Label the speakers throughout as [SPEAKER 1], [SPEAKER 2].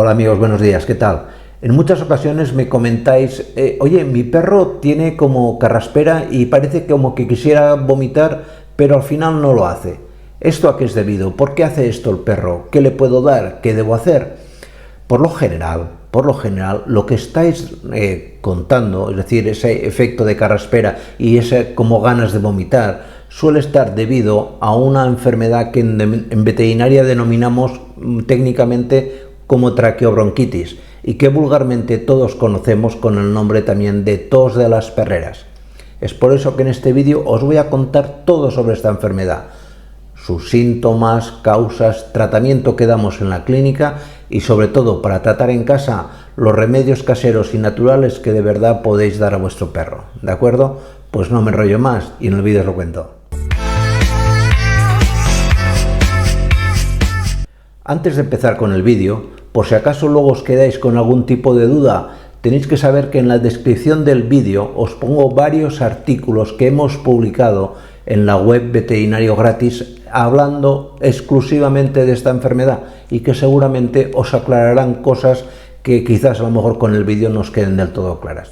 [SPEAKER 1] Hola amigos, buenos días, ¿qué tal? En muchas ocasiones me comentáis, oye, mi perro tiene como carraspera y parece como que quisiera vomitar, pero al final no lo hace. ¿Esto a qué es debido? ¿Por qué hace esto el perro? ¿Qué le puedo dar? ¿Qué debo hacer? Por lo general, lo que estáis contando, es decir, ese efecto de carraspera y ese como ganas de vomitar, suele estar debido a una enfermedad que en veterinaria denominamos técnicamente como traqueobronquitis y que vulgarmente todos conocemos con el nombre también de tos de las perreras. Es por eso que en este vídeo os voy a contar todo sobre esta enfermedad, sus síntomas, causas, tratamiento que damos en la clínica y sobre todo para tratar en casa los remedios caseros y naturales que de verdad podéis dar a vuestro perro. ¿De acuerdo? Pues no me enrollo más y en el vídeo os lo cuento. Antes de empezar con el vídeo, por si acaso luego os quedáis con algún tipo de duda, tenéis que saber que en la descripción del vídeo os pongo varios artículos que hemos publicado en la web Veterinario Gratis hablando exclusivamente de esta enfermedad y que seguramente os aclararán cosas que quizás a lo mejor con el vídeo no os queden del todo claras.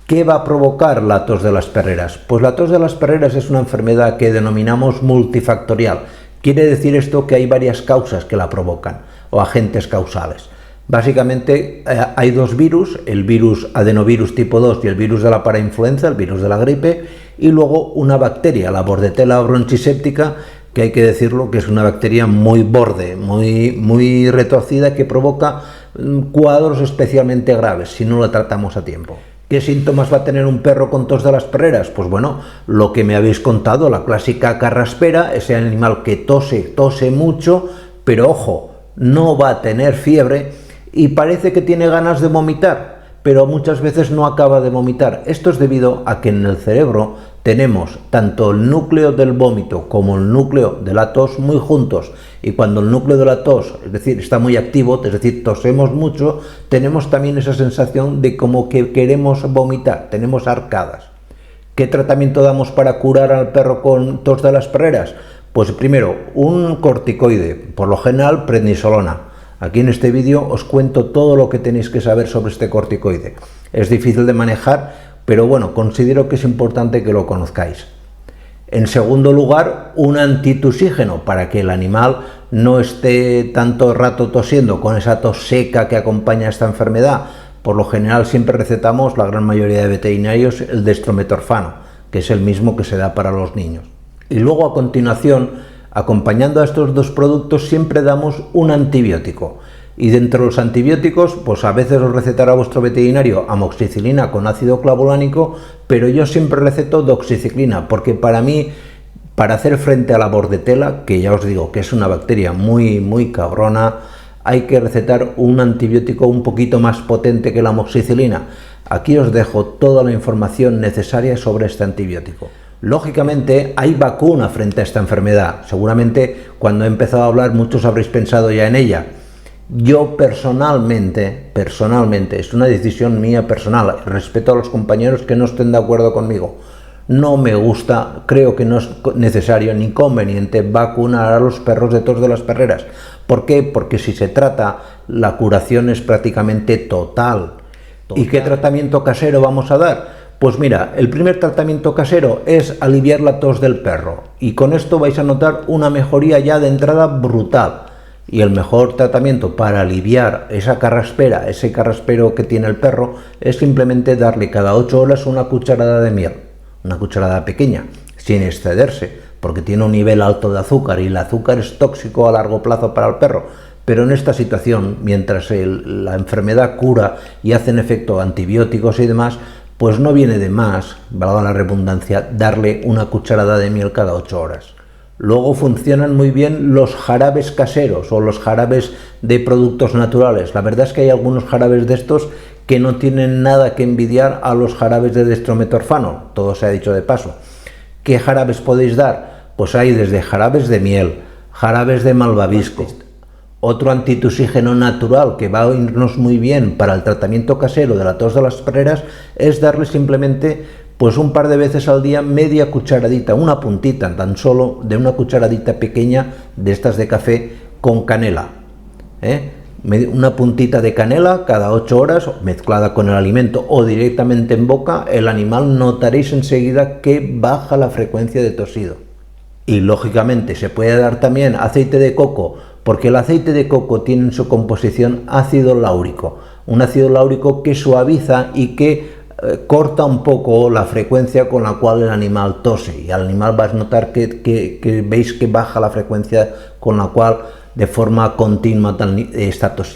[SPEAKER 1] ¿Qué va a provocar la tos de las perreras? Pues la tos de las perreras es una enfermedad que denominamos multifactorial. Quiere decir esto que hay varias causas que la provocan o agentes causales. Básicamente hay dos virus, el virus adenovirus tipo 2 y el virus de la parainfluenza, el virus de la gripe, y luego una bacteria, la Bordetella bronchiséptica, que hay que decirlo que es una bacteria muy borde, muy retorcida, que provoca cuadros especialmente graves si no la tratamos a tiempo. ¿Qué síntomas va a tener un perro con tos de las perreras? Pues bueno, lo que me habéis contado, la clásica carraspera, ese animal que tose mucho, pero ojo, no va a tener fiebre y parece que tiene ganas de vomitar, pero muchas veces no acaba de vomitar. Esto es debido a que en el cerebro tenemos tanto el núcleo del vómito como el núcleo de la tos muy juntos, y cuando el núcleo de la tos, es decir, está muy activo, es decir, tosemos mucho, tenemos también esa sensación de como que queremos vomitar, tenemos arcadas. ¿Qué tratamiento damos para curar al perro con tos de las perreras? Pues primero, un corticoide, por lo general prednisolona. Aquí en este vídeo os cuento todo lo que tenéis que saber sobre este corticoide. Es difícil de manejar, pero bueno, considero que es importante que lo conozcáis. En segundo lugar, un antitusígeno para que el animal no esté tanto rato tosiendo con esa tos seca que acompaña a esta enfermedad. Por lo general siempre recetamos, la gran mayoría de veterinarios, el dextrometorfano, que es el mismo que se da para los niños. Y luego a continuación, acompañando a estos dos productos, siempre damos un antibiótico. Y dentro de los antibióticos, pues a veces os recetará vuestro veterinario amoxicilina con ácido clavulánico, pero yo siempre receto doxiciclina, porque para mí, para hacer frente a la Bordetella, que ya os digo que es una bacteria muy cabrona, hay que recetar un antibiótico un poquito más potente que la amoxicilina. Aquí os dejo toda la información necesaria sobre este antibiótico. Lógicamente hay vacuna frente a esta enfermedad. Seguramente cuando he empezado a hablar muchos habréis pensado ya en ella. Yo personalmente, es una decisión mía personal, respeto a los compañeros que no estén de acuerdo conmigo. No me gusta, creo que no es necesario ni conveniente vacunar a los perros de tos de las perreras. ¿Por qué? Porque si se trata, la curación es prácticamente total. ¿Y qué tratamiento casero vamos a dar? Pues mira, el primer tratamiento casero es aliviar la tos del perro y con esto vais a notar una mejoría ya de entrada brutal. Y el mejor tratamiento para aliviar esa carraspera, ese carraspero que tiene el perro, es simplemente darle cada 8 horas una cucharada de miel, una cucharada pequeña, sin excederse, porque tiene un nivel alto de azúcar y el azúcar es tóxico a largo plazo para el perro. Pero en esta situación, mientras la enfermedad cura y hacen efecto antibióticos y demás, pues no viene de más, valga la redundancia, darle una cucharada de miel cada 8 horas. Luego funcionan muy bien los jarabes caseros o los jarabes de productos naturales. La verdad es que hay algunos jarabes de estos que no tienen nada que envidiar a los jarabes de dextrometorfano, todo se ha dicho de paso. ¿Qué jarabes podéis dar? Pues hay desde jarabes de miel, jarabes de malvavisco. Otro antitusígeno natural que va a irnos muy bien para el tratamiento casero de la tos de las perreras es darle simplemente pues un par de veces al día media cucharadita, una puntita tan solo de una cucharadita pequeña de estas de café con canela. una puntita de canela cada 8 horas mezclada con el alimento o directamente en boca, el animal notaréis enseguida que baja la frecuencia de tosido. Y lógicamente se puede dar también aceite de coco, porque el aceite de coco tiene en su composición ácido láurico, un ácido láurico que suaviza y que corta un poco la frecuencia con la cual el animal tose, y al animal vas a notar que veis que baja la frecuencia con la cual de forma continua está tosiendo.